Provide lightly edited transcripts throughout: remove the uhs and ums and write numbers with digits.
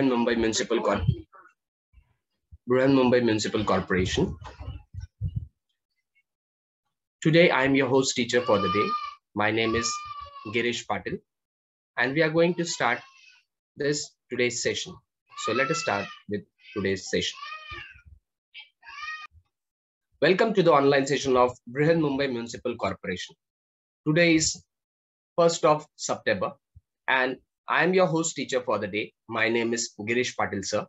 Municipal Corporation. Today, I am your host teacher for the day. My name is Girish Patil, and we are going to start today's session. So let us start with today's session. Welcome to the online session of Brihan Mumbai Municipal Corporation. Today is 1st of September, and I am your host teacher for the day. My name is Girish Patil, sir.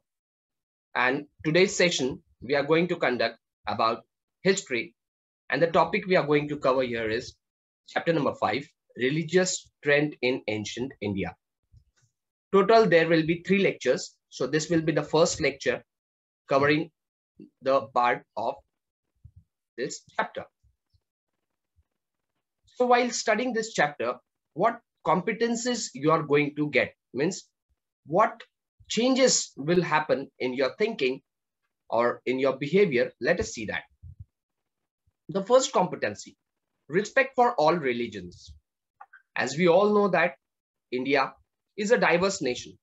And today's session, we are going to conduct about history. And the topic we are going to cover here is chapter number 5, Religious Trend in Ancient India. Total, there will be 3 lectures. So this will be the first lecture covering the part of this chapter. So while studying this chapter, what competencies you are going to get, means what changes will happen in your thinking or in your behavior. Let us see that. The first competency, respect for all religions. As we all know that India is a diverse nation.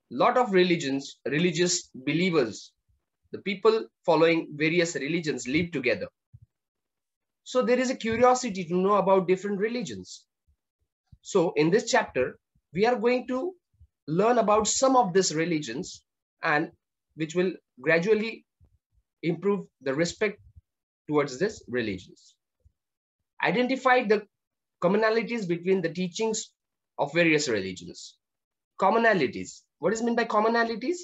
Lot of religions, religious believers, the people following various religions live together. So there is a curiosity to know about different religions. So in this chapter, we are going to learn about some of these religions, and which will gradually improve the respect towards these religions. Identify the commonalities between the teachings of various religions. Commonalities. What is meant by commonalities?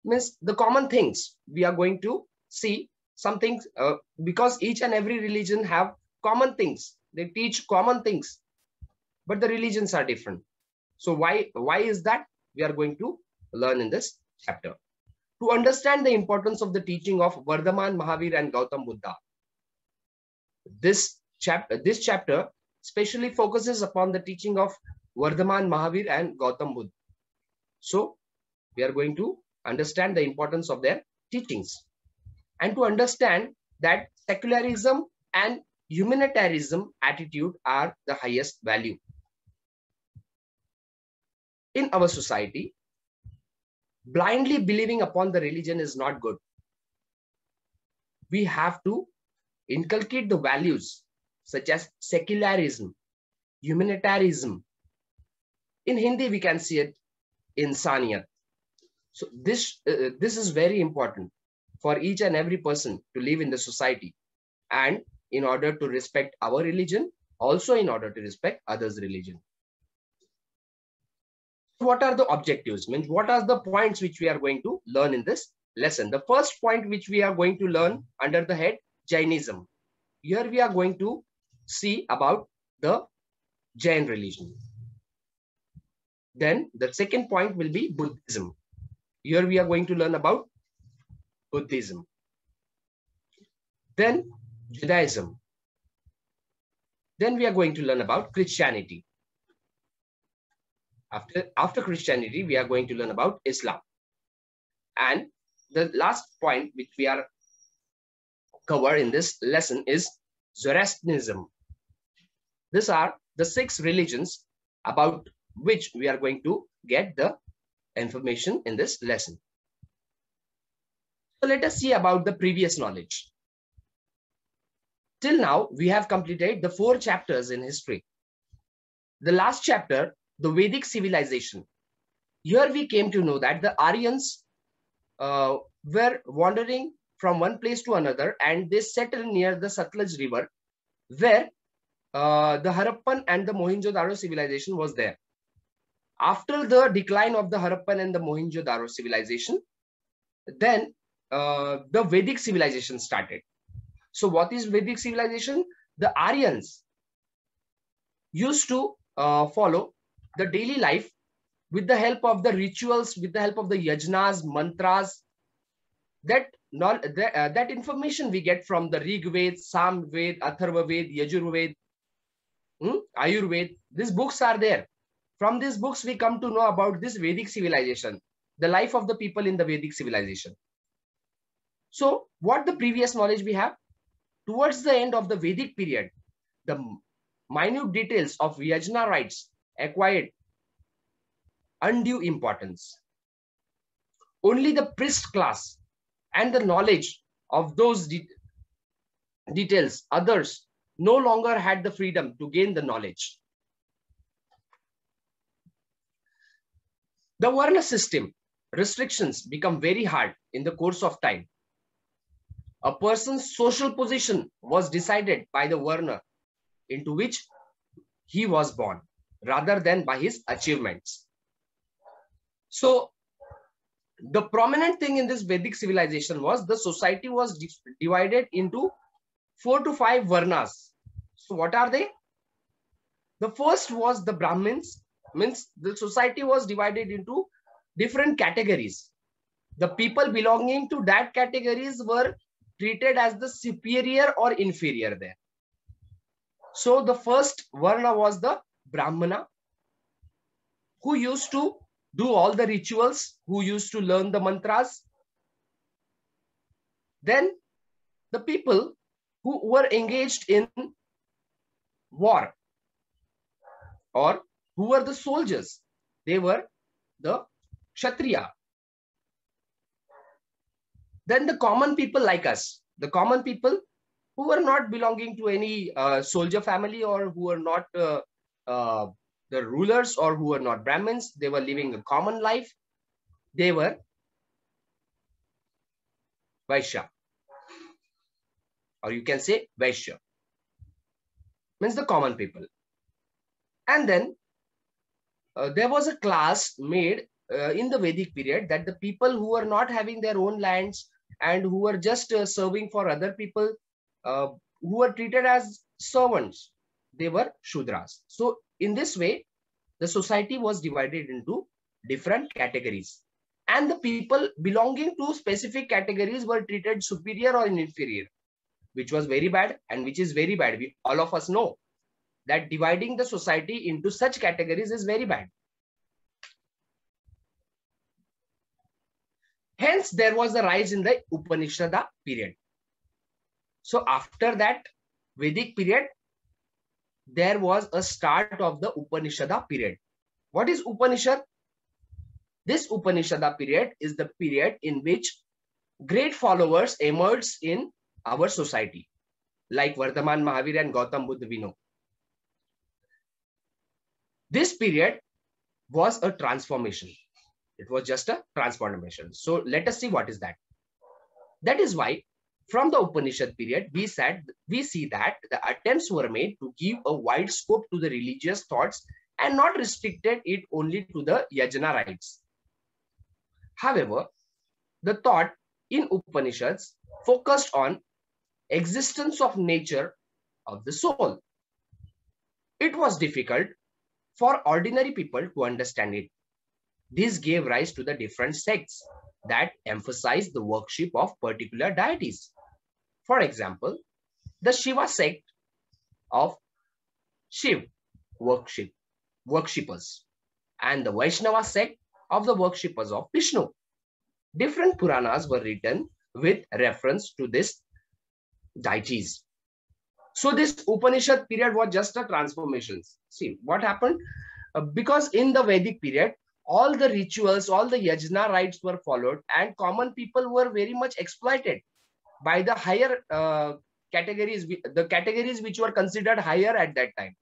Means the common things. We are going to see some things because each and every religion have common things. They teach common things, but the religions are different. So why is that? We are going to learn in this chapter. To understand the importance of the teaching of Vardhaman, Mahavir, and Gautam Buddha. This chapter specially focuses upon the teaching of Vardhaman, Mahavir, and Gautam Buddha. So we are going to understand the importance of their teachings, and to understand that secularism and humanitarianism attitude are the highest value. In our society, blindly believing upon the religion is not good. We have to inculcate the values such as secularism, humanitarianism. In Hindi, we can see it insaniyat. So this is very important for each and every person to live in the society, and in order to respect our religion, also in order to respect others' religion. What are the objectives? Means what are the points which we are going to learn in this lesson? The first point which we are going to learn under the head Jainism. Here we are going to see about the Jain religion. Then the second point will be Buddhism. Here we are going to learn about Buddhism. Then Judaism. Then we are going to learn about Christianity. After Christianity, we are going to learn about Islam. And the last point which we are cover in this lesson is Zoroastrianism. These are the 6 religions about which we are going to get the information in this lesson. So let us see about the previous knowledge. Till now, we have completed the 4 chapters in history. The last chapter, the Vedic civilization. Here we came to know that the Aryans were wandering from one place to another, and they settled near the Satluj river, where the Harappan and the Mohenjo-daro civilization was there. After the decline of the Harappan and the Mohenjo-daro civilization, then the Vedic civilization started. So what is Vedic civilization? The Aryans used to follow the daily life with the help of the rituals, with the help of the yajnas, mantras. That information we get from the Rig Ved, Sam Ved, Atharva Ved, Yajur Ved, Ayurved. These books are there. From these books, we come to know about this Vedic civilization, the life of the people in the Vedic civilization. So what the previous knowledge we have? Towards the end of the Vedic period, the minute details of yajna rites acquired undue importance. only the priest class and the knowledge of those details, others no longer had the freedom to gain the knowledge. The Varna system restrictions become very hard in the course of time. A person's social position was decided by the Varna into which he was born, rather than by his achievements. So the prominent thing in this Vedic civilization was the society was divided into 4 to 5 Varnas. So what are they? The first was the Brahmins, means the society was divided into different categories. The people belonging to that categories were treated as the superior or inferior there. So the first Varna was the Brahmana, who used to do all the rituals, who used to learn the mantras. Then the people who were engaged in war, or who were the soldiers, they were the Kshatriya. Then the common people like us, the common people who were not belonging to any soldier family, or who were not the rulers, or who were not Brahmins, they were living a common life. They were Vaishya, or you can say Vaishya, means the common people. And then there was a class made in the Vedic period, that the people who were not having their own lands and who were just serving for other people, who were treated as servants, they were Shudras. So in this way, the society was divided into different categories, and the people belonging to specific categories were treated superior or inferior, which was very bad, and which is very bad. All of us know that dividing the society into such categories is very bad. Hence, there was a rise in the Upanishad period. So after that Vedic period, there was a start of the Upanishad period. What is Upanishad? This Upanishad period is the period in which great followers emerged in our society, like Vardhaman Mahavir and Gautam Buddha we know. This period was a transformation. It was just a transformation. So let us see what is that. That is why from the Upanishad period, we see that the attempts were made to give a wide scope to the religious thoughts and not restricted it only to the yajna rites. However, the thought in Upanishads focused on existence of nature of the soul. It was difficult for ordinary people to understand it. This gave rise to the different sects that emphasized the worship of particular deities. For example, the Shiva sect of Shiv worshippers, and the Vaishnava sect of the worshippers of Vishnu. Different Puranas were written with reference to these deities. So this Upanishad period was just a transformation. See what happened? Because in the Vedic period, all the rituals, all the yajna rites were followed, and common people were very much exploited by the higher categories, the categories which were considered higher at that time.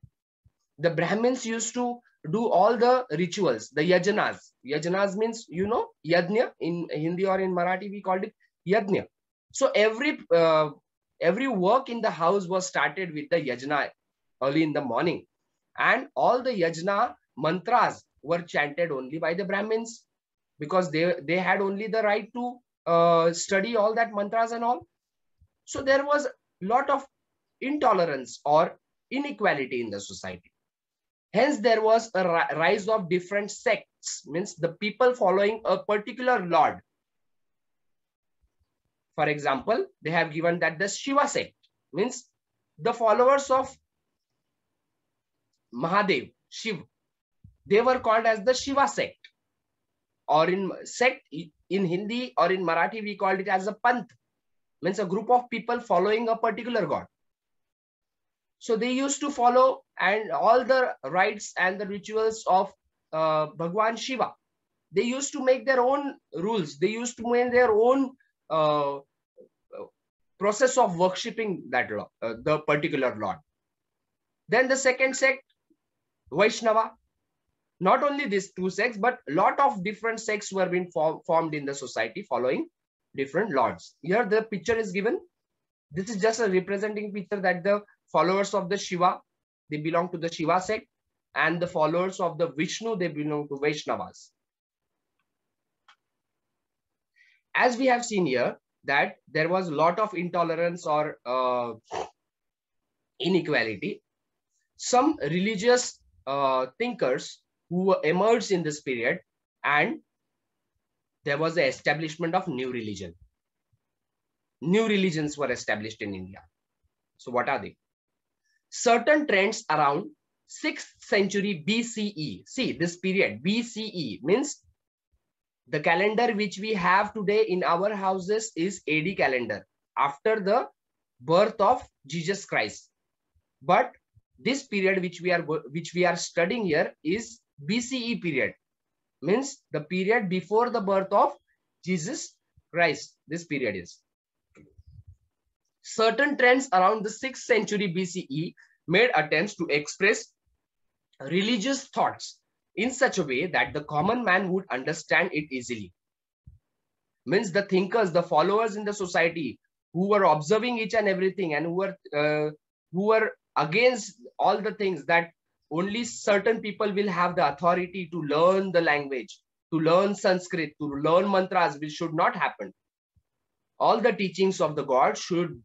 The Brahmins used to do all the rituals, the yajnas. Yajnas means, you know, yajna. In Hindi or in Marathi, we called it yajna. So every work in the house was started with the yajna early in the morning. And all the yajna mantras were chanted only by the Brahmins, because they had only the right to study all that mantras and all. So there was a lot of intolerance or inequality in the society. Hence, there was a rise of different sects, means the people following a particular lord. For example, they have given that the Shiva sect, means the followers of Mahadev, Shiv, they were called as the Shiva sect. Or in sect, in Hindi or in Marathi, we called it as a Panth, means a group of people following a particular god. So they used to follow and all the rites and the rituals of Bhagwan Shiva. they used to make their own rules. They used to make their own uh, process of worshipping that the particular Lord. Then the second sect, Vaishnava. Not only these two sects, but a lot of different sects were being formed in the society following different lords. Here the picture is given. This is just a representing picture that the followers of the Shiva, they belong to the Shiva sect, and the followers of the Vishnu, they belong to Vaishnavas. As we have seen here, that there was a lot of intolerance or inequality. Some religious thinkers who emerged in this period, and there was the establishment of new religion. New religions were established in India. So what are they? Certain trends around 6th century BCE. See, this period, BCE, means the calendar which we have today in our houses is AD calendar, after the birth of Jesus Christ. But this period which we are studying here is BCE period, means the period before the birth of Jesus Christ. This period is. Certain trends around the 6th century BCE made attempts to express religious thoughts in such a way that the common man would understand it easily. Means the thinkers, the followers in the society who were observing each and everything, and who were against all the things that only certain people will have the authority to learn the language, to learn Sanskrit, to learn mantras, which should not happen. All the teachings of the God should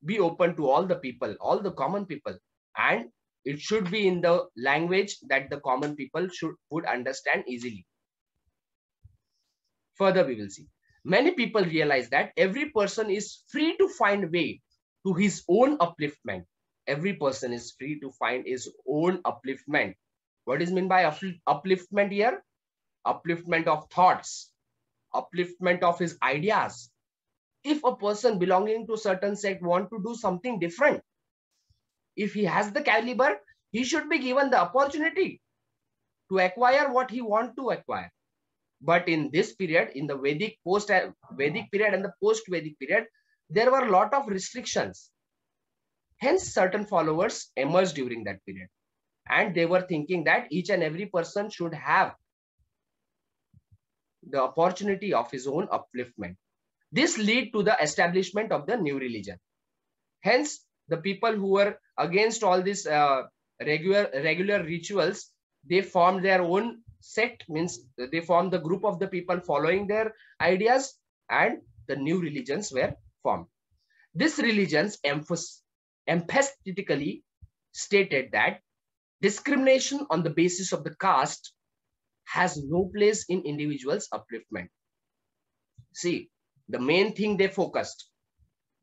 be open to all the people, all the common people, and it should be in the language that the common people would understand easily. Further, we will see. Many people realize that every person is free to find way to his own upliftment. Every person is free to find his own upliftment. What is meant by upliftment here? Upliftment of thoughts, upliftment of his ideas. If a person belonging to a certain sect want to do something different, if he has the caliber, he should be given the opportunity to acquire what he wants to acquire. But in this period, in the Vedic, post-Vedic period and the post-Vedic period, there were a lot of restrictions. Hence, certain followers emerged during that period. And they were thinking that each and every person should have the opportunity of his own upliftment. This led to the establishment of the new religion. Hence, the people who were against all these regular rituals, they formed their own sect, means they formed the group of the people following their ideas, and the new religions were formed. These religions emphatically stated that discrimination on the basis of the caste has no place in individuals' upliftment. See, the main thing they focused,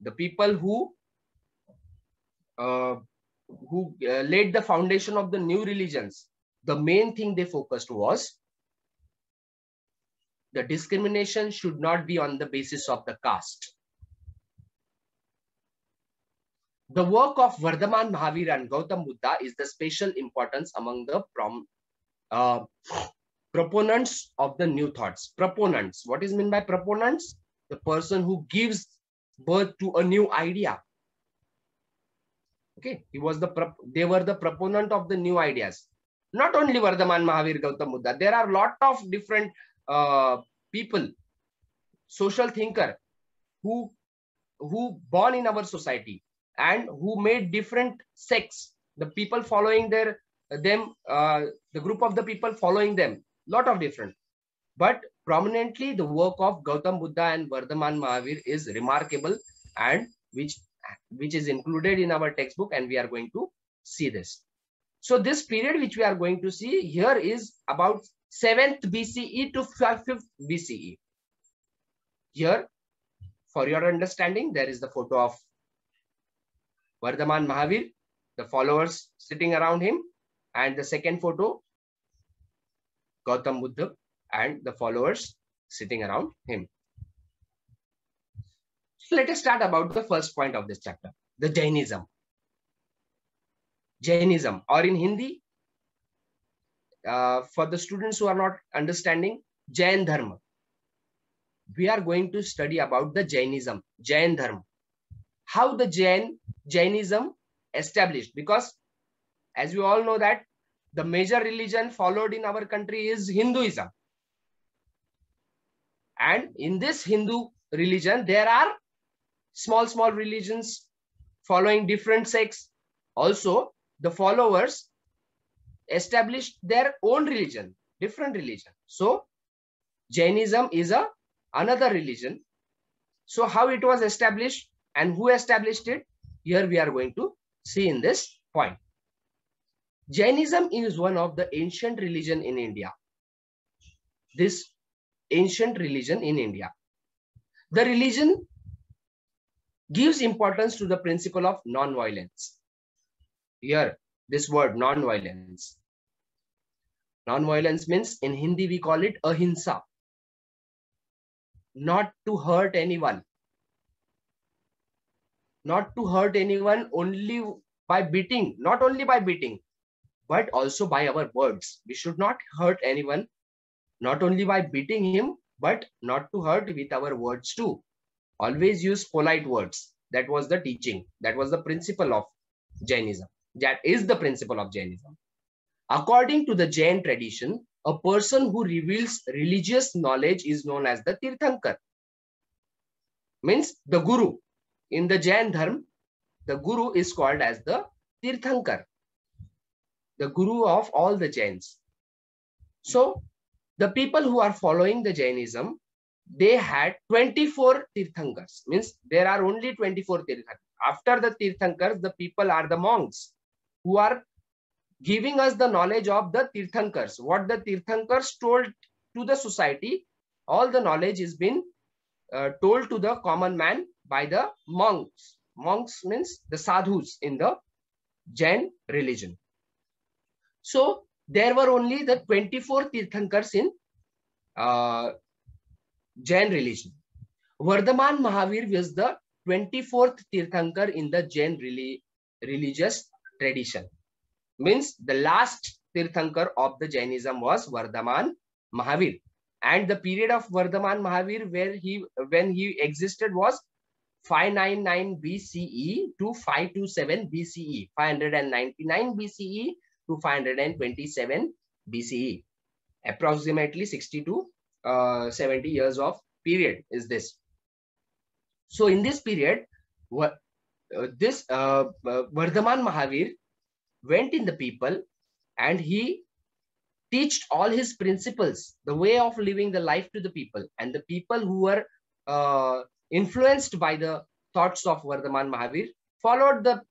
the people who laid the foundation of the new religions, the main thing they focused was the discrimination should not be on the basis of the caste. The work of Vardhaman Mahavir and Gautam Buddha is the special importance among the proponents of the new thoughts. Proponents. What is meant by proponents? The person who gives birth to a new idea. Okay, they were the proponent of the new ideas. Not only Vardhaman Mahavir, Gautam Buddha. There are a lot of different people, social thinker, who born in our society and who made different sects. The people following the group of the people following them, lot of different. But prominently, the work of Gautam Buddha and Vardhaman Mahavir is remarkable, and which is included in our textbook, and we are going to see this. So this period which we are going to see here is about 7th BCE to 5th BCE. Here, for your understanding, there is the photo of Vardhaman Mahavir, the followers sitting around him, and the second photo, Gautam Buddha and the followers sitting around him. So let us start about the first point of this chapter, the Jainism. Jainism, or in Hindi, for the students who are not understanding, Jain Dharma. We are going to study about the Jainism, Jain Dharma. How the Jainism established, because as we all know that the major religion followed in our country is Hinduism. And in this Hindu religion, there are small religions following different sects. Also, the followers established their own religion, different religion. So, Jainism is another religion. So, how it was established and who established it? Here we are going to see in this point. Jainism is one of the ancient religion in India. This ancient religion in India. The religion gives importance to the principle of non-violence. Here, this word non-violence. Non-violence means in Hindi we call it ahimsa. Not to hurt anyone. Not to hurt anyone only by beating, not only by beating, but also by our words. We should not hurt anyone, not only by beating him, but not to hurt with our words too. Always use polite words. That was the teaching. That was the principle of Jainism. That is the principle of Jainism. According to the Jain tradition, a person who reveals religious knowledge is known as the Tirthankar. Means the Guru. In the Jain Dharma, the Guru is called as the Tirthankar. The Guru of all the Jains. So, the people who are following the Jainism, they had 24 Tirthankars. Means there are only 24 Tirthankars. After the Tirthankars, the people are the monks who are giving us the knowledge of the Tirthankars. What the Tirthankars told to the society, all the knowledge is been told to the common man by the monks. Monks means the sadhus in the Jain religion. So there were only the 24 Tirthankars in Jain religion. Vardhaman Mahavir was the 24th Tirthankar in the Jain religious tradition. Means the last Tirthankar of the Jainism was Vardhaman Mahavir. And the period of Vardhaman Mahavir when he existed was 599 BCE to 527 BCE. 599 BCE to 527 BCE. Approximately 60 to 70 years of period is this. So in this period, Vardhaman Mahavir went in the people and he taught all his principles, the way of living the life to the people. And the people who were influenced by the thoughts of Vardhaman Mahavir followed the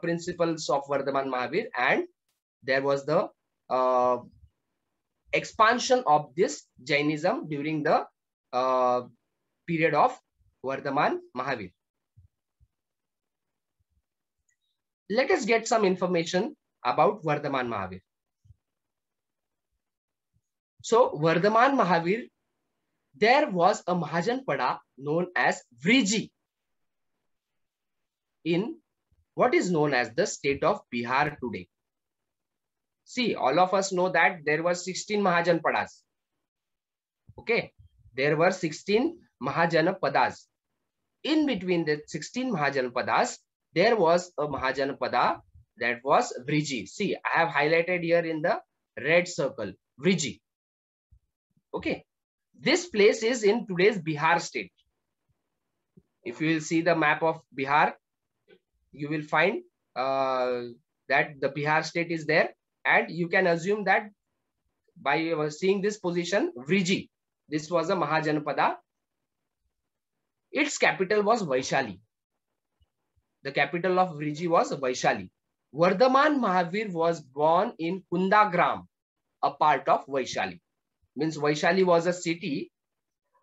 principles of Vardhaman Mahavir, and there was the expansion of this Jainism during the period of Vardhaman Mahavir. Let us get some information about Vardhaman Mahavir. So, Vardhaman Mahavir, there was a Mahajanpada known as Vriji in what is known as the state of Bihar today. See, all of us know that there were 16 Mahajanpadas. Okay, there were 16 Mahajanapadas. In between the 16 Mahajanapadas, there was a Mahajanapada that was Vriji. See, I have highlighted here in the red circle, Vriji. Okay, this place is in today's Bihar state. If you will see the map of Bihar, you will find that the Bihar state is there, and you can assume that by seeing this position, Vriji, this was a Mahajanapada. Its capital was Vaishali. The capital of Vriji was Vaishali. Vardhaman Mahavir was born in Kundagram, a part of Vaishali. Means Vaishali was a city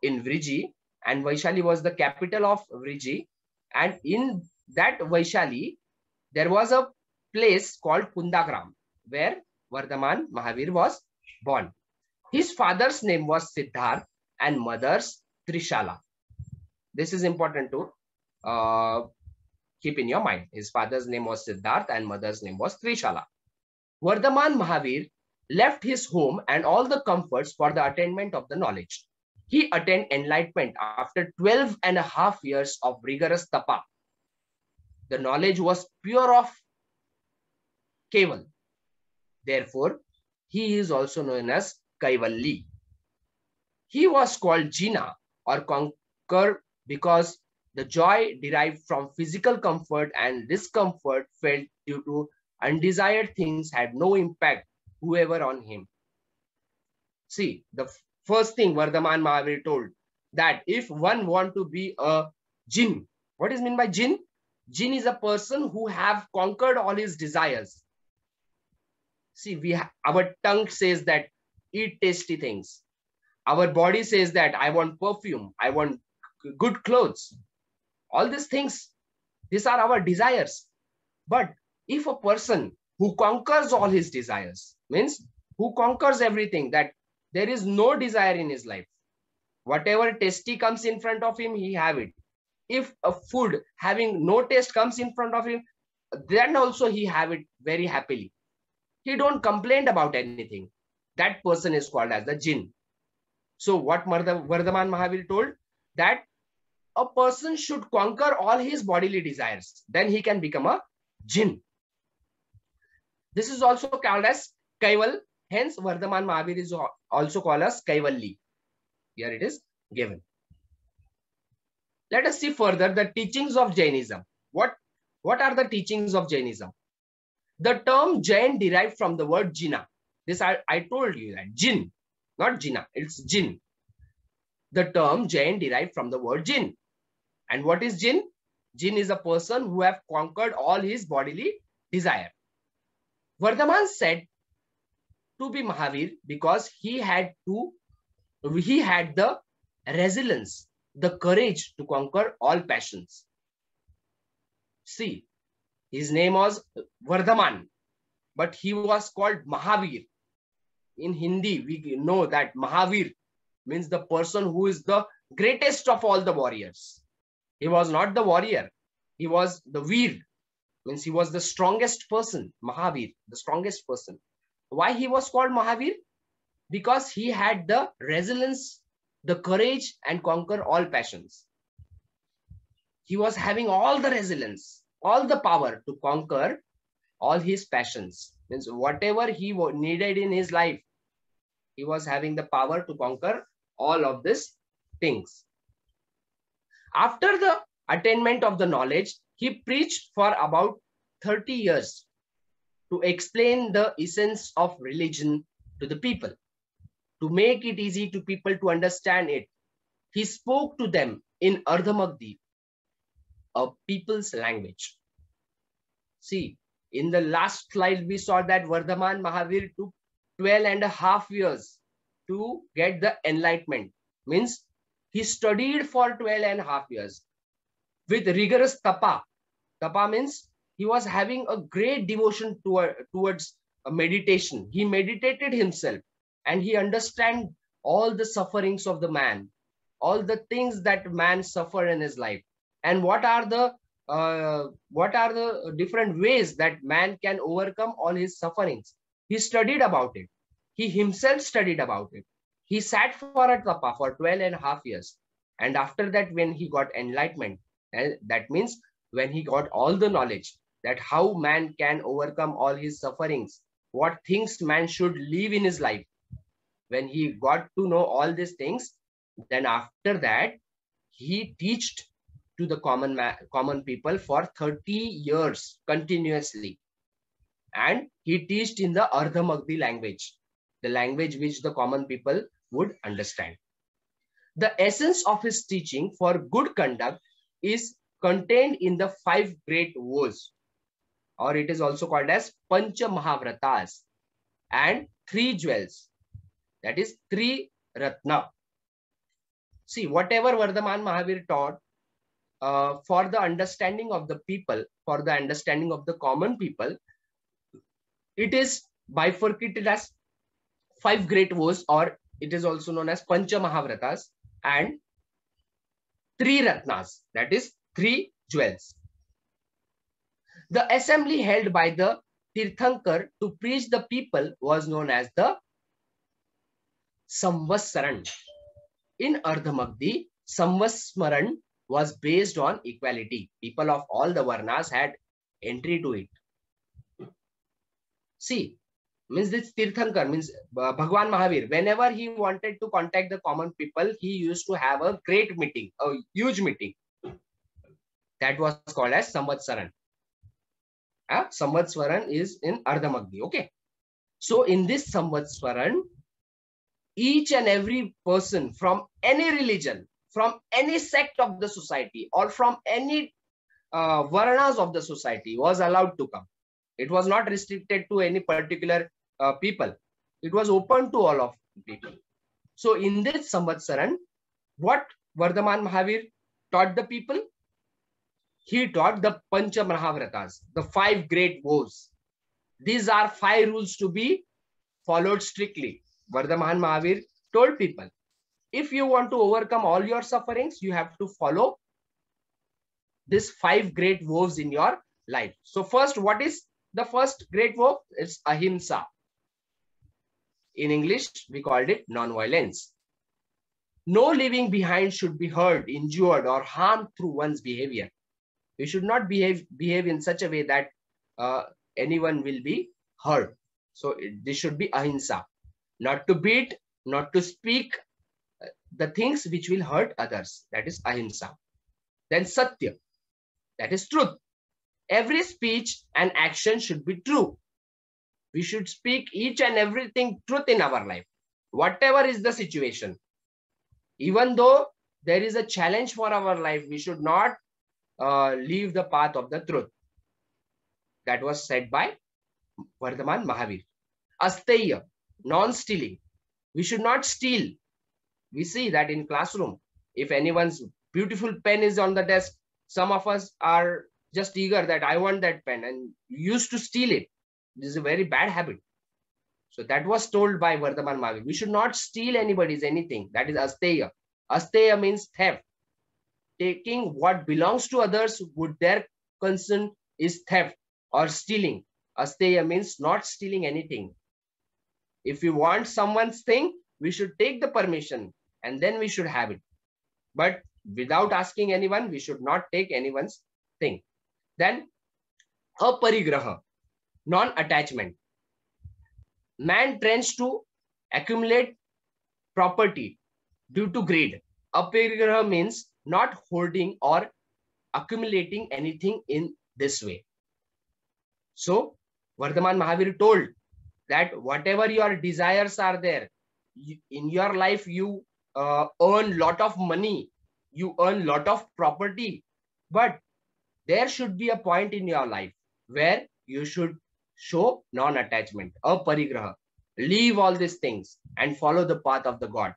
in Vriji, and Vaishali was the capital of Vriji. And in that Vaishali, there was a place called Kundagram, where Vardhaman Mahavir was born. His father's name was Siddharth and mother's Trishala. This is important to keep in your mind. His father's name was Siddharth and mother's name was Trishala. Vardhaman Mahavir left his home and all the comforts for the attainment of the knowledge. He attained enlightenment after 12.5 years of rigorous tapa. The knowledge was pure of Keval. Therefore, he is also known as Kaivalli. He was called Jina or conquer because the joy derived from physical comfort and discomfort felt due to undesired things had no impact whoever on him. See, the first thing Vardhaman Mahavir told, that if one want to be a jinn, what is meant by jinn? Jinn is a person who have conquered all his desires. See, our tongue says that eat tasty things. Our body says that I want perfume, I want good clothes. All these things, these are our desires. But if a person who conquers all his desires, means who conquers everything, that there is no desire in his life, whatever tasty comes in front of him, he have it. If a food having no taste comes in front of him, then also he have it very happily. He don't complain about anything. That person is called as the jinn. So what Vardhaman Mahavir told, that a person should conquer all his bodily desires. Then he can become a jinn. This is also called as Kaival. Hence, Vardhaman Mahavir is also called as Kaivalli. Here it is given. Let us see further the teachings of Jainism. What are the teachings of Jainism? The term Jain derived from the word Jina. This I told you that Jinn, not Jina, it's Jinn. The term Jain derived from the word Jinn. And what is Jinn? Jinn is a person who have conquered all his bodily desire. Vardhaman said to be Mahavir because he had the resilience, the courage to conquer all passions. See, his name was Vardhaman, but he was called Mahavir. In Hindi, we know that Mahavir means the person who is the greatest of all the warriors. He was not the warrior. He was the Veer. Means he was the strongest person. Mahavir, the strongest person. Why he was called Mahavir? Because he had the resilience, the courage, and conquer all passions. He was having all the resilience, all the power to conquer all his passions. Means whatever he needed in his life, he was having the power to conquer all of these things. After the attainment of the knowledge, he preached for about 30 years to explain the essence of religion to the people, to make it easy to people to understand it. He spoke to them in Ardhamagdi, a people's language. See, in the last slide, we saw that Vardhaman Mahavir took 12.5 years to get the enlightenment. Means he studied for 12.5 years with rigorous tapa. Tapa means he was having a great devotion towards a meditation. He meditated himself and he understand all the sufferings of the man, all the things that man suffer in his life, and what are the different ways that man can overcome all his sufferings. He studied about it. He himself studied about it. He sat for a tapa for 12.5 years. And after that, when he got enlightenment, and that means when he got all the knowledge that how man can overcome all his sufferings, what things man should live in his life. When he got to know all these things, then after that, he taught to the common people for 30 years continuously. And he taught in the Ardhamagdi language, the language which the common people would understand. The essence of his teaching for good conduct is contained in the 5 great vows, or it is also called as Pancha Mahavratas, and 3 jewels, that is 3 Ratna. See, whatever Vardhaman Mahavir taught for the understanding of the people, for the understanding of the common people, it is bifurcated as 5 great vows, or it is also known as Pancha Mahavratas, and 3 Ratnas, that is 3 jewels. The assembly held by the Tirthankar to preach the people was known as the Samvatsaran. In Ardhamagdi, Samvatsmaran was based on equality. People of all the Varnas had entry to it. See, means this Tirthankar means Bhagwan Mahavir, whenever he wanted to contact the common people, he used to have a great meeting, a huge meeting. That was called as Samvatsaran. Samvatswaran is in Ardhamagdi. Okay. So in this Samvatswaran, each and every person from any religion, from any sect of the society, or from any Varnas of the society was allowed to come. It was not restricted to any particular people. It was open to all of people. So in this Samvatsaran, what Vardhaman Mahavir taught the people? He taught the Pancha Mahavratas, the 5 great vows. These are 5 rules to be followed strictly. Vardhaman Mahavir told people, if you want to overcome all your sufferings, you have to follow these 5 great vows in your life. So first, what is the first great vow? It's ahimsa. In English, we called it non-violence. No living behind should be hurt, injured, or harmed through one's behavior. We should not behave in such a way that anyone will be hurt. So this should be ahimsa. Not to beat, not to speak the things which will hurt others. That is ahimsa. Then satya. That is truth. Every speech and action should be true. We should speak each and everything truth in our life. Whatever is the situation. Even though there is a challenge for our life, we should not leave the path of the truth. That was said by Vardhaman Mahavir. Asteya, non-stealing. We should not steal. We see that in classroom. If anyone's beautiful pen is on the desk, some of us are just eager that I want that pen and used to steal it. This is a very bad habit. So that was told by Vardhaman Mahavir. We should not steal anybody's anything. That is asteya. Asteya means theft. Taking what belongs to others with their consent is theft or stealing. Asteya means not stealing anything. If we want someone's thing, we should take the permission and then we should have it. But without asking anyone, we should not take anyone's thing. Then aparigraha, non-attachment. Man tends to accumulate property due to greed. Aparigraha means not hoarding or accumulating anything in this way. So Vardhaman Mahavir told that whatever your desires are there, in your life you earn lot of money, you earn lot of property, but there should be a point in your life where you should show non-attachment, aparigraha. Leave all these things and follow the path of the God.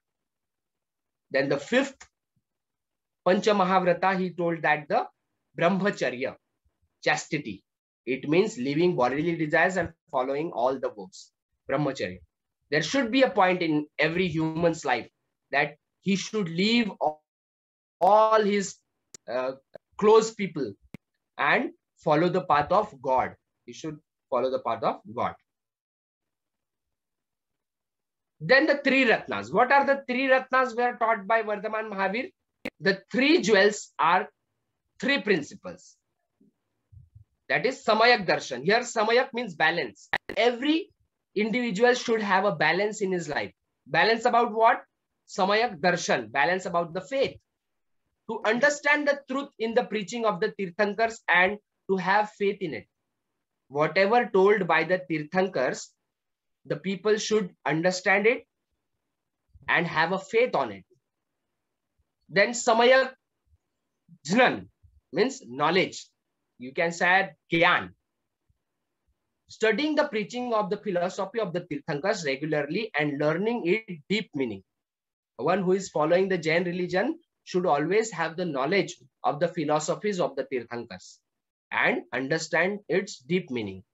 Then the 5th Pancha Mahavrata, he told that the brahmacharya, chastity. It means leaving bodily desires and following all the vows. Brahmacharya. There should be a point in every human's life that he should leave all his close people and follow the path of God. He should follow the path of God. Then the 3 Ratnas. What are the 3 Ratnas were taught by Vardhaman Mahavir? The 3 jewels are 3 principles. That is Samayak Darshan. Here Samayak means balance. Every individual should have a balance in his life. Balance about what? Samayak Darshan. Balance about the faith. To understand the truth in the preaching of the Tirthankars and to have faith in it. Whatever told by the Tirthankars, the people should understand it and have a faith on it. Then Samayak Jnan means knowledge. You can say Gyan. Studying the preaching of the philosophy of the Tirthankars regularly and learning its deep meaning. One who is following the Jain religion should always have the knowledge of the philosophies of the Tirthankars and understand its deep meaning.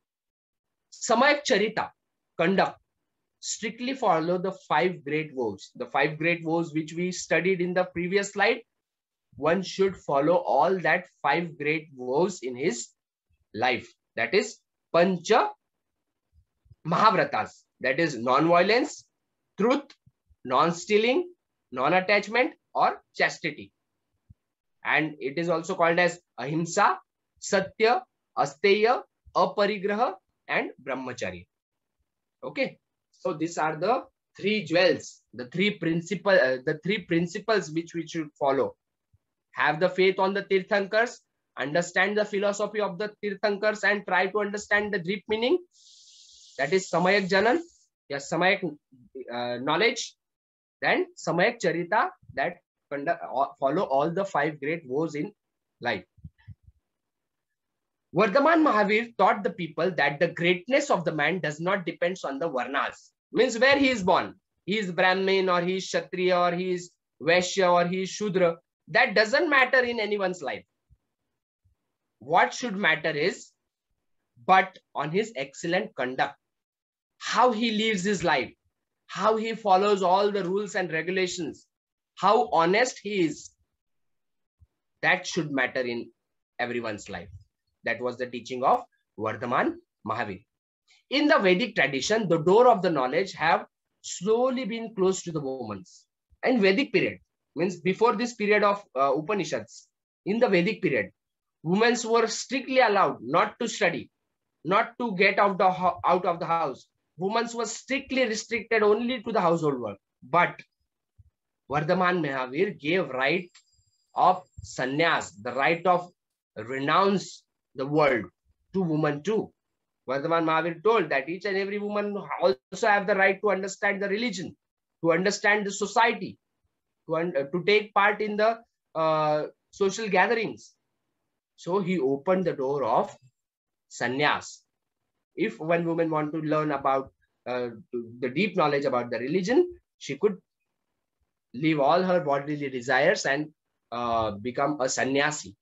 Samayak Charita, conduct. Strictly follow the 5 great vows. The 5 great vows which we studied in the previous slide. One should follow all that 5 great vows in his life. That is Pancha Mahavratas, that is non-violence, truth, non-stealing, non-attachment, or chastity. And it is also called as ahimsa, satya, asteya, aparigraha, and brahmacharya. Okay, so these are the three jewels, the three principles which we should follow. Have the faith on the Tirthankars, understand the philosophy of the Tirthankars, and try to understand the deep meaning. That is Samayak Janan, yes, Samayak knowledge. Then Samayak Charita, that follow all the 5 great woes in life. Vardhaman Mahavir taught the people that the greatness of the man does not depend on the varnas. Means where he is born. He is Brahmin, or he is Kshatriya, or he is Vaishya, or he is Shudra. That doesn't matter in anyone's life. What should matter is, but on his excellent conduct. How he lives his life. How he follows all the rules and regulations. How honest he is. That should matter in everyone's life. That was the teaching of Vardhaman Mahavir. In the Vedic tradition, the door of the knowledge have slowly been closed to the women. In Vedic period, means before this period of Upanishads, in the Vedic period, women were strictly allowed not to study, not to get out of the house. Women were strictly restricted only to the household work. But Vardhaman Mahavir gave right of sannyas, the right of renounce the world to women too. Vardhaman Mahavir told that each and every woman also have the right to understand the religion, to understand the society, to take part in the social gatherings. So he opened the door of sannyas. If one woman want to learn about the deep knowledge about the religion, she could leave all her bodily desires and become a sannyasi.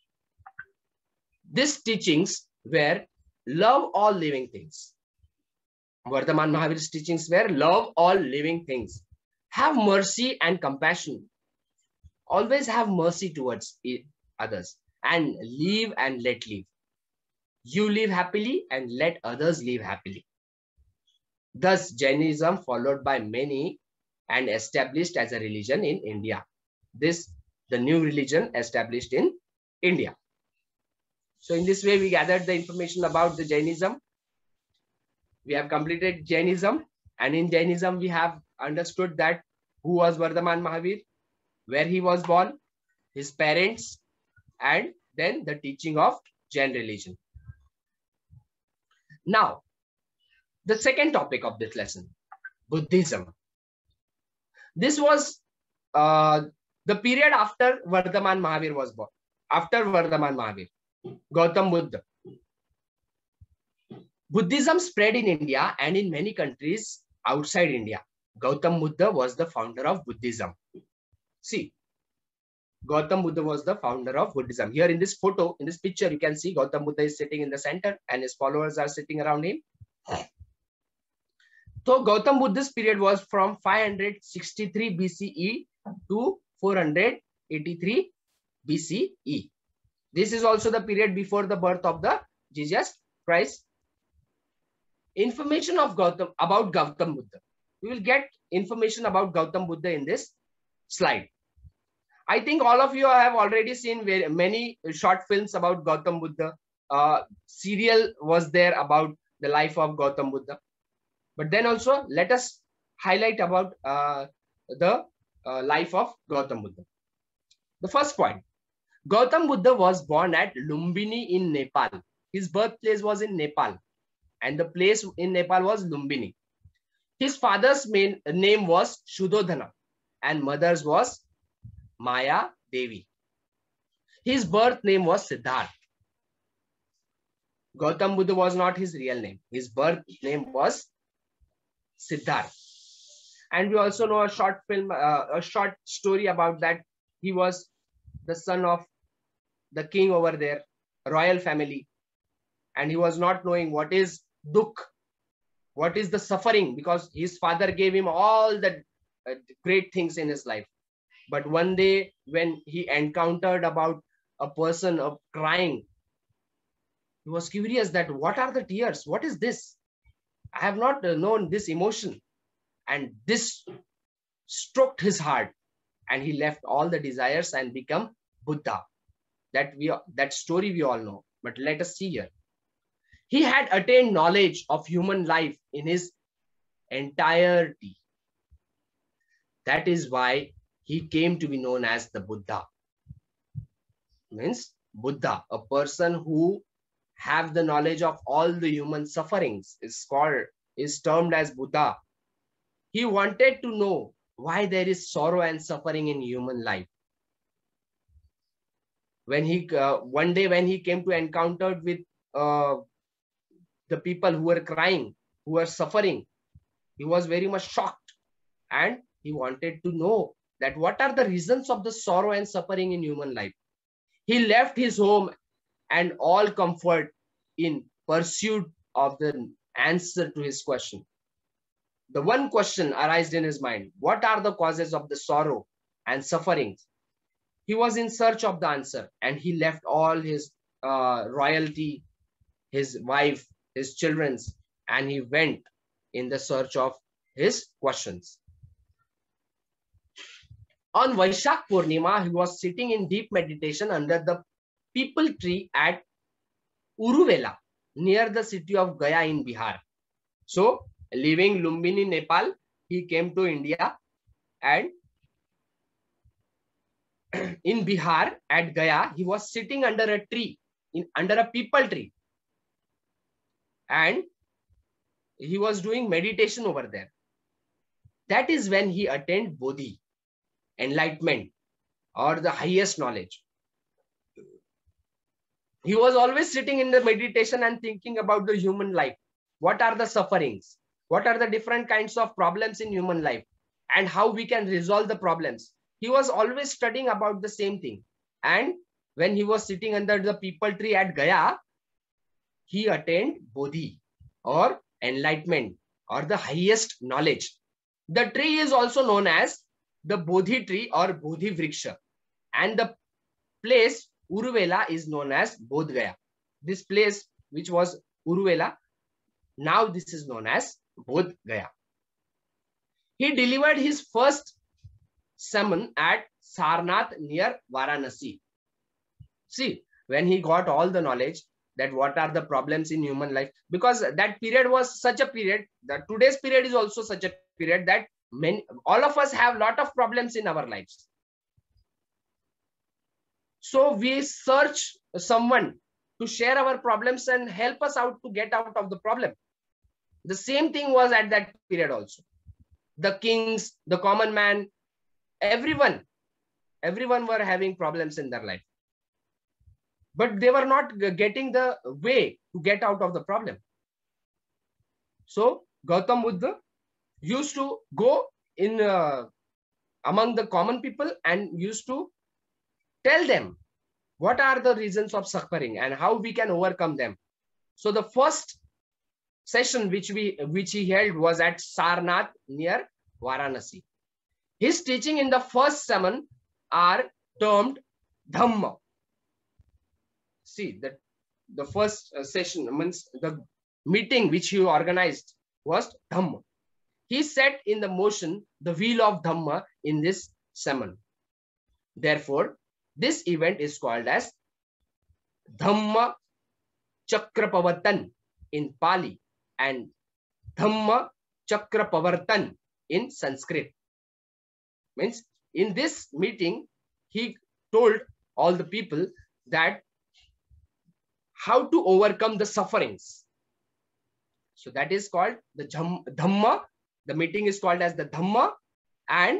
These teachings were love all living things. Vardhaman Mahavir's teachings were love all living things. Have mercy and compassion. Always have mercy towards others. And live and let live. You live happily and let others live happily. Thus, Jainism followed by many and established as a religion in India. This, the new religion established in India. So in this way, we gathered the information about the Jainism. We have completed Jainism. And in Jainism, we have understood that who was Vardhaman Mahavir, where he was born, his parents, and then the teaching of Jain religion. Now, the second topic of this lesson, Buddhism. This was the period after Vardhaman Mahavir was born. After Vardhaman Mahavir, Gautam Buddha. Buddhism spread in India and in many countries outside India. Gautam Buddha was the founder of Buddhism. See, Gautam Buddha was the founder of Buddhism. Here in this photo, in this picture, you can see Gautam Buddha is sitting in the center and his followers are sitting around him. So Gautam Buddha's period was from 563 BCE to 483 BCE. This is also the period before the birth of the Jesus Christ. Information of Gautam, about Gautam Buddha. We will get information about Gautam Buddha in this slide. I think all of you have already seen many short films about Gautam Buddha. Serial was there about the life of Gautam Buddha. But then also let us highlight about the life of Gautam Buddha. The first point, Gautam Buddha was born at Lumbini in Nepal. His birthplace was in Nepal and the place in Nepal was Lumbini. His father's name was Shuddhodhana and mother's was Maya Devi. His birth name was Siddharth. Gautam Buddha was not his real name. His birth name was Siddharth. And we also know a short film, a short story about that. He was the son of the king over there, royal family. And he was not knowing what is dukh, what is the suffering, because his father gave him all the great things in his life. But one day when he encountered about a person of crying, he was curious that what are the tears? What is this? I have not known this emotion. And this stroked his heart, and he left all the desires and become Buddha. That story we all know. But let us see here. He had attained knowledge of human life in his entirety. That is why he came to be known as the Buddha. Means Buddha, a person who have the knowledge of all the human sufferings, is termed as Buddha. He wanted to know why there is sorrow and suffering in human life. When he one day when he came to encounter with the people who were crying, who were suffering, he was very much shocked, and he wanted to know that what are the reasons of the sorrow and suffering in human life. He left his home and all comfort in pursuit of the answer to his question. The one question arose in his mind: what are the causes of the sorrow and sufferings? He was in search of the answer, and he left all his royalty, his wife, his children, and he went in the search of his questions. On Vaishak Purnima, he was sitting in deep meditation under the peepal tree at Uruvela, near the city of Gaya in Bihar. So, leaving Lumbini, Nepal, he came to India, and in Bihar at Gaya, he was sitting under a tree, under a peepal tree, and he was doing meditation over there. That is when he attained Bodhi, enlightenment, or the highest knowledge. He was always sitting in the meditation and thinking about the human life. What are the sufferings? What are the different kinds of problems in human life, and how we can resolve the problems? He was always studying about the same thing. And when he was sitting under the peepal tree at Gaya, he attained Bodhi, or enlightenment, or the highest knowledge. The tree is also known as the Bodhi tree or Bodhi Vriksha. And the place Uruvela is known as Bodh Gaya. This place, which was Uruvela, now this is known as Bodh Gaya. He delivered his first sermon at Sarnath near Varanasi. See, when he got all the knowledge that what are the problems in human life, because that period was such a period, that today's period is also such a period that all of us have a lot of problems in our lives. So we search someone to share our problems and help us out to get out of the problem. The same thing was at that period also. The kings, the common man, everyone were having problems in their life. But they were not getting the way to get out of the problem. So Gautam Buddha used to go in among the common people and used to tell them what are the reasons of suffering and how we can overcome them. So the first session which he held was at Sarnath near Varanasi. His teaching in the first sermon are termed Dhamma. See, that the first session means the meeting which he organized was Dhamma. He set in the motion the wheel of Dhamma in this sermon. Therefore, this event is called as Dhamma Chakrapavatan in Pali and Dhamma Chakrapavartan in Sanskrit. Means in this meeting, he told all the people that how to overcome the sufferings. So that is called the Dhamma. The meeting is called as the Dhamma, and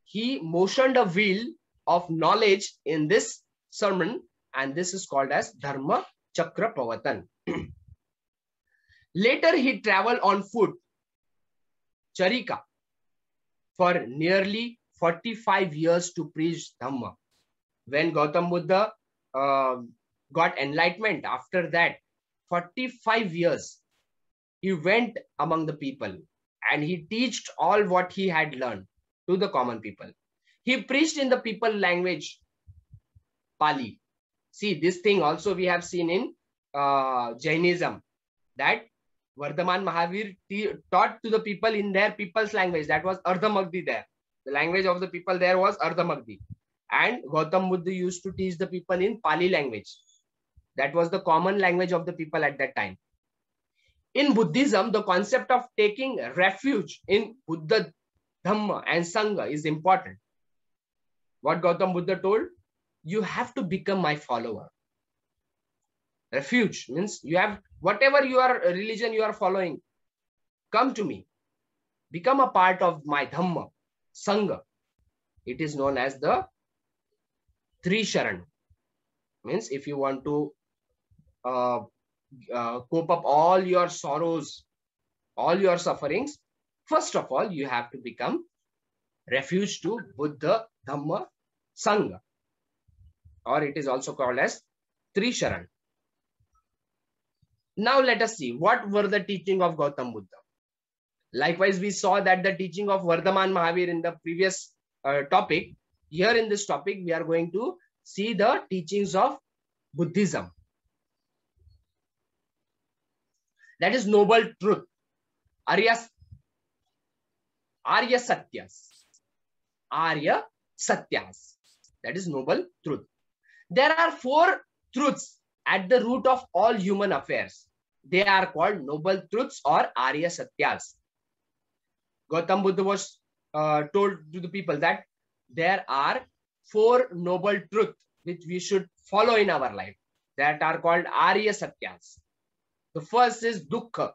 he motioned a wheel of knowledge in this sermon, and this is called as Dharma Chakrapavatan. Later, he traveled on foot, Charika, for nearly 45 years to preach Dhamma. When Gautam Buddha got enlightenment, after that, 45 years, he went among the people and he taught all what he had learned to the common people. He preached in the people language, Pali. See, this thing also we have seen in Jainism, that Vardhaman Mahavir taught to the people in their people's language. That was Ardhamagdi there. The language of the people there was Ardhamagdi. And Gautam Buddha used to teach the people in Pali language. That was the common language of the people at that time. In Buddhism, the concept of taking refuge in Buddha, Dhamma and Sangha is important. What Gautam Buddha told? You have to become my follower. Refuge means you have whatever your religion you are following, come to me. Become a part of my Dhamma, Sangha. It is known as the Tri Sharan. Means if you want to cope up all your sorrows, all your sufferings, first of all, you have to become refuge to Buddha, Dhamma, Sangha. Or it is also called as Tri Sharan. Now let us see what were the teaching of Gautam Buddha. Likewise, we saw that the teaching of Vardhaman Mahavir in the previous topic. Here in this topic, we are going to see the teachings of Buddhism. That is noble truth. Arya Satyas. Arya Satyas. That is noble truth. There are 4 truths at the root of all human affairs. They are called noble truths or Arya Satyas. Gautam Buddha was told to the people that there are 4 noble truths which we should follow in our life that are called Arya Satyas. The first is dukkha,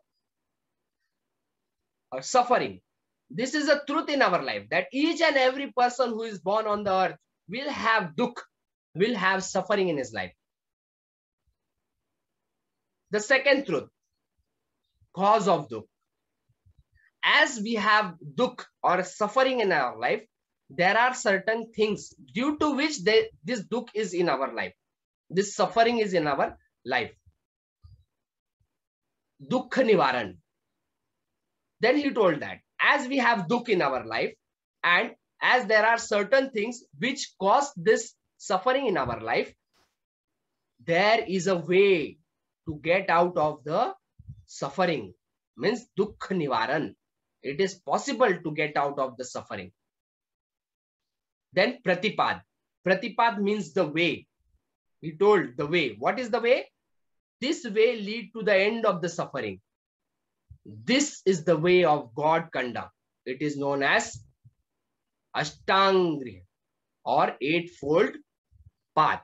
or suffering. This is a truth in our life that each and every person who is born on the earth will have dukkha, will have suffering in his life. The second truth, cause of dukkha. As we have dukkha or suffering in our life, there are certain things due to which this dukkha is in our life. This suffering is in our life. Dukkha nivaran. Then he told that as we have dukkha in our life and as there are certain things which cause this suffering in our life, there is a way to get out of the suffering. Means dukkha nivaran. It is possible to get out of the suffering. Then pratipad. Pratipad means the way. He told the way. What is the way? This way lead to the end of the suffering. This is the way of God conduct. It is known as Ashtangriya or eightfold path.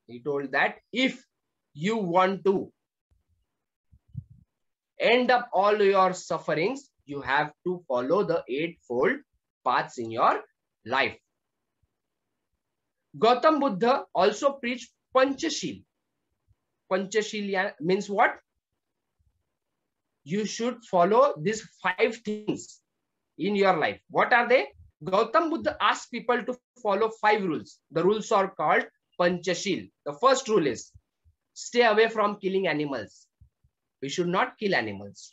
He told that if you want to end up all your sufferings, you have to follow the eightfold paths in your life. Gautam Buddha also preached Panchashil. Panchashil means what? You should follow these 5 things in your life. What are they? Gautam Buddha asked people to follow 5 rules. The rules are called Panchashil. The first rule is stay away from killing animals. We should not kill animals.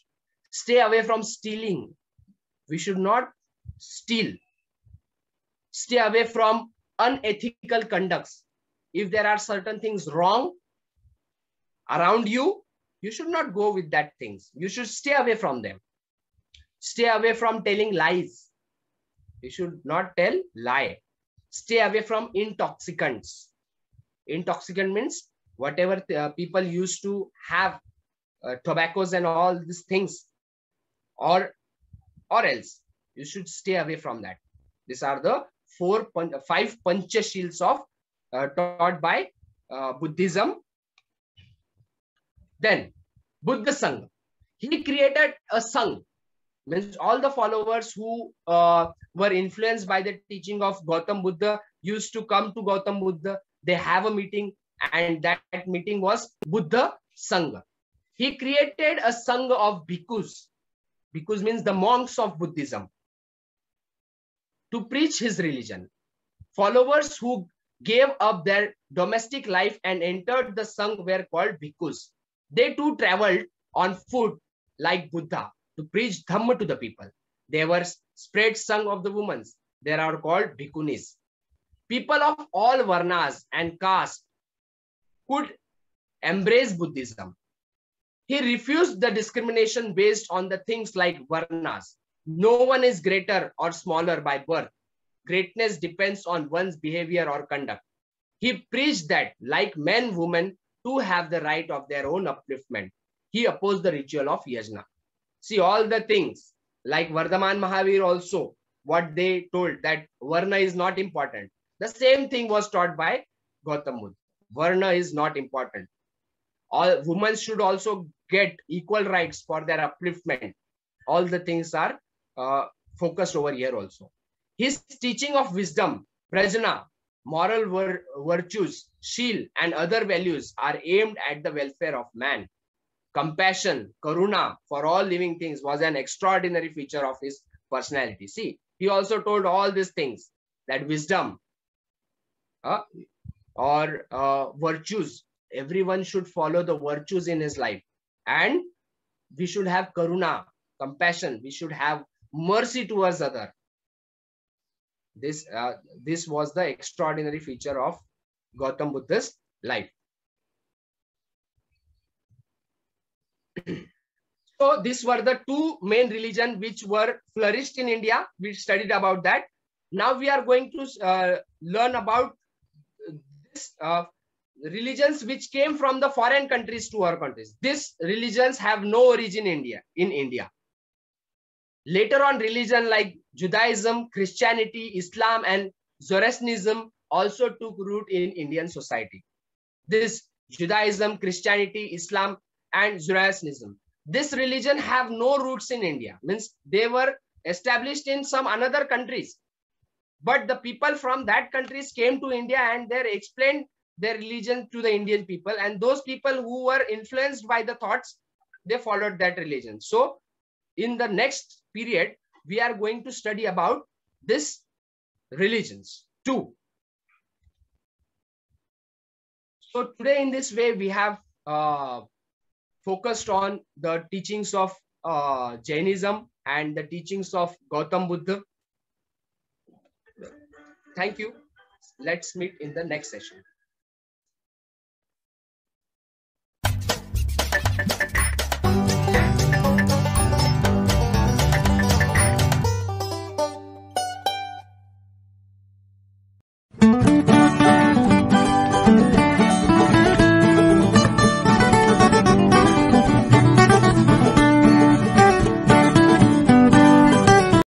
Stay away from stealing. We should not steal. Stay away from unethical conducts. If there are certain things wrong around you, you should not go with that things. You should stay away from them. Stay away from telling lies. You should not tell lie. Stay away from intoxicants. Intoxicant means whatever people used to have tobaccos and all these things, or else you should stay away from that. These are the 5 Panchashils of taught by Buddhism. Then Buddha Sangha. He created a Sangha. Means all the followers who were influenced by the teaching of Gautam Buddha used to come to Gautam Buddha. They have a meeting, and that meeting was Buddha Sangha. He created a Sangha of bhikkhus. Bhikkhus means the monks of Buddhism, to preach his religion. Followers who gave up their domestic life and entered the Sangha were called bhikkhus. They too traveled on foot like Buddha to preach Dhamma to the people. They were spread Sangha of the women. They are called bhikkhunis. People of all varnas and castes could embrace Buddhism. He refused the discrimination based on the things like varnas. No one is greater or smaller by birth. Greatness depends on one's behavior or conduct. He preached that, like men, women too have the right of their own upliftment. He opposed the ritual of yajna. See, all the things like Vardhaman Mahavir also, what they told that Varna is not important. The same thing was taught by Gautam Buddha. Varna is not important. All women should also get equal rights for their upliftment. All the things are focused over here also. His teaching of wisdom, prajna, moral virtues, shil, and other values are aimed at the welfare of man. Compassion, karuna for all living things was an extraordinary feature of his personality. See, he also told all these things, that wisdom or virtues, everyone should follow the virtues in his life, and we should have karuna, compassion, we should have mercy towards other. This was the extraordinary feature of Gautam Buddha's life. So these were the two main religions which were flourished in India. We studied about that. Now we are going to learn about this religions which came from the foreign countries to our countries. These religions have no origin in India. Later on, religion like Judaism, Christianity, Islam, and Zoroastrianism also took root in Indian society. This Judaism, Christianity, Islam, and Zoroastrianism, this religion have no roots in India. Means they were established in some another countries. But the people from that countries came to India and they explained their religion to the Indian people. And those people who were influenced by the thoughts, they followed that religion. So in the next period, we are going to study about this religions too. So today in this way, we have focused on the teachings of Jainism and the teachings of Gautam Buddha. Thank you. Let's meet in the next session.